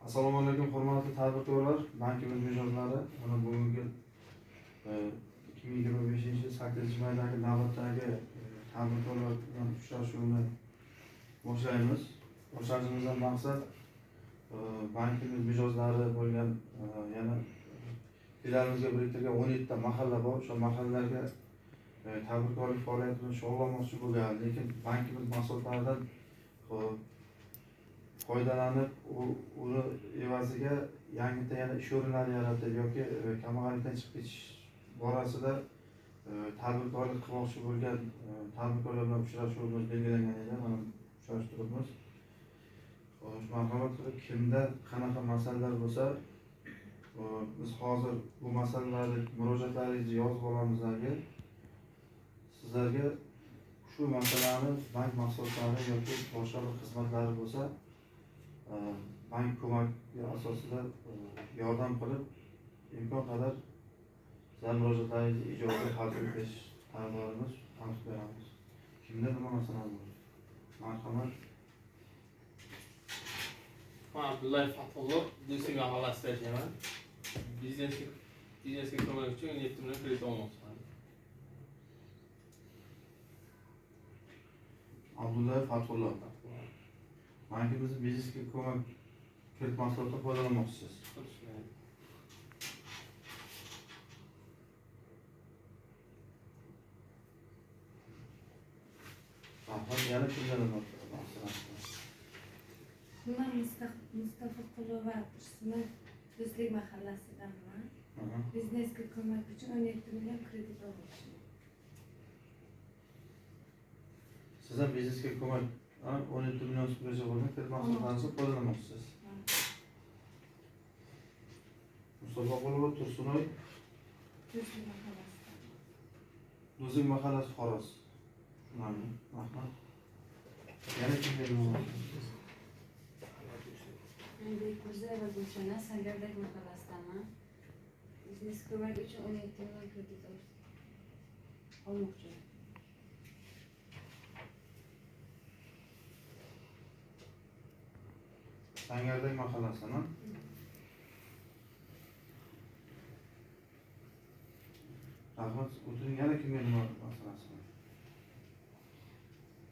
Assalomu alaykum, hurmatli tadbirkorlar. Bankimiz mijozlari, mana bugungi 2025-yil 8-maydagi navbatdagi tadbirkorlar bilan uchrashuvni boshlaymiz. Boshlashimizdan maqsad bankimiz mijozlari bo'lgan yana filialimizga biriktirgan 17 ta mahalla bor. O'sha mahallalarga tadbirkorlik faoliyatini shug'ullanmoqchi bo'lgan, lekin bankimiz mahsulotlaridan foydalanib, uni evaziga yangi yana ish o'rinlari yaratib yoki kambag'allikdan chiqib ketish borasida tadbirkorlik qilmoqchi bo'lgan tadbirkorlar bilan uchrashuvimiz belgilangan edi. Mana uchrashtiribmiz. Marhamat qilib, kimda qanaqa masalalar bo'lsa, biz hozir bu masalalarni murojaatlaringizni yozib olamizlarga, sizlarga shu masalani bank mahsulotlari yoki boshqa bir xizmatlari bo'lsa, bank ko'magi asosida yordam qilib, imkon qadar sizlar murojaatlaringizni ijobiy hal etish tadbirimiz aniq beramiz. Kimda nima masala bor? Marhamat. Abdullayev Fatulloh, Do'stlik mahallasida yashayman. Biznesga ko'mak uchun 7 million kredit olmoqchiman. Abdullayev Fatulloh. Bankimizning biznesga ko'mak kredit mahsulotidan foydalanmoqchisiz. Yana kimlar bor? Men Mustafa Qulova ismi Do'stlik mahallasidanman. Biznesga ko'mak uchun 17 million kredit olmoqchiman. Siz ham biznesga ko'mak 17 million so'mgacha bo'lgan kredit mahsulotlaringizni foydalanmoqchisiz. Mustafa Qulova, Tursunoy, Do'stlik mahallasidan. Do'stlik mahallasi Xoros. Shunami? Rahmat. Yana kimlar bor? Bekmirzaeva Gulchana, Sangardak mahallasidaman. Biznes ko'mak uchun 17 million kredit olmoqchiman. Sangardak mahallasidan. Rahmat. O'tiring, yana kimlar nima masalasi bor?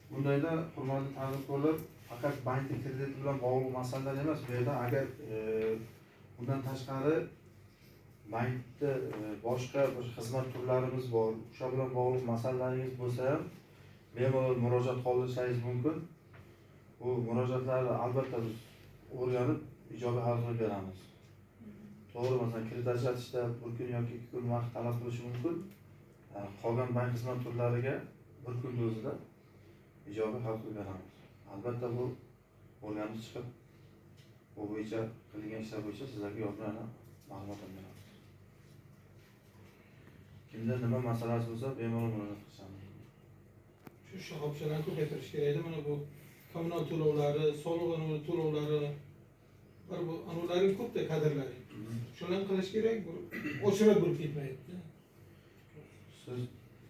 Bundayda hurmatli tadbirkorlar, faqat bankning krediti bilan bog'liq masalalar emas, bu yerda agar bundan tashqari bankda boshqa bir xizmat turlarimiz bor, o'sha bilan bog'liq masalalaringiz bo'lsa ham bemalol murojaat qoldirishingiz mumkin. Bu murojaatlarni albatta biz o'rganib ijobiy hal qilib beramiz. To'g'ri, masalan, kredit ajratishda 1 kun yoki 2 kun vaqt talab qilishi mumkin. Qolgan bank xizmat turlariga 1 kun o'zida ijobiy hal qilib beramiz. Albatta bu o'rganib chiqib, bu bo'yicha qilingan ishlar bo'yicha sizlarga yozma ma'lumot beramiz. Kimda nima masalasi bo'lsa, bemalol murojaat qilishamiz. Shu shoxobchalarni ko'paytirish kerak edi. Mana bu kommunal to'lovlari, soliq to'lovlari, bu anavlarning ko'pda kadrlari. Shularni qilish kerak, bu oshirib bo'lib ketmayapti. Siz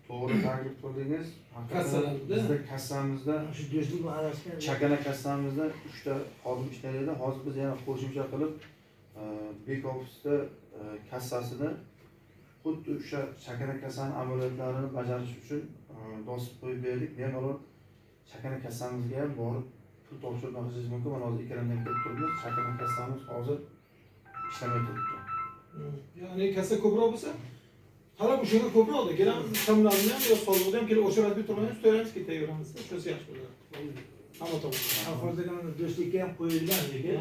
to'g'ri taklif qildingiz. Kassalarda bizda kassamizda Shu Do'stlik mahallasiga chakana kassamizda 3 ta xodim ishlaydi. Hozir biz yana qo'shimcha qilib bek ofisda kassasini xuddi o'sha chakana kassaning amaliyotlarini bajarish uchun bosib qo'yib berdik. Bemalol chakana kassamizga ham borib pul topshirib olishingiz mumkin. Mana hozir ekrandan ko'rib turibmiz. Chakana kassamiz hozir ishlamay turibdi. Ya'ni kassa ko'proq bo'lsa, talab o'shanga ko'proqda. Kelamiz, kommunalni ham yo soliqni ham kelib o'shirib turmaymiz, to'laymiz, ketaveramiz. Shunisi yaxshi bo'ladi. Hamma tomondan. hozirgi Do'stlikka ham qo'yilgan lekin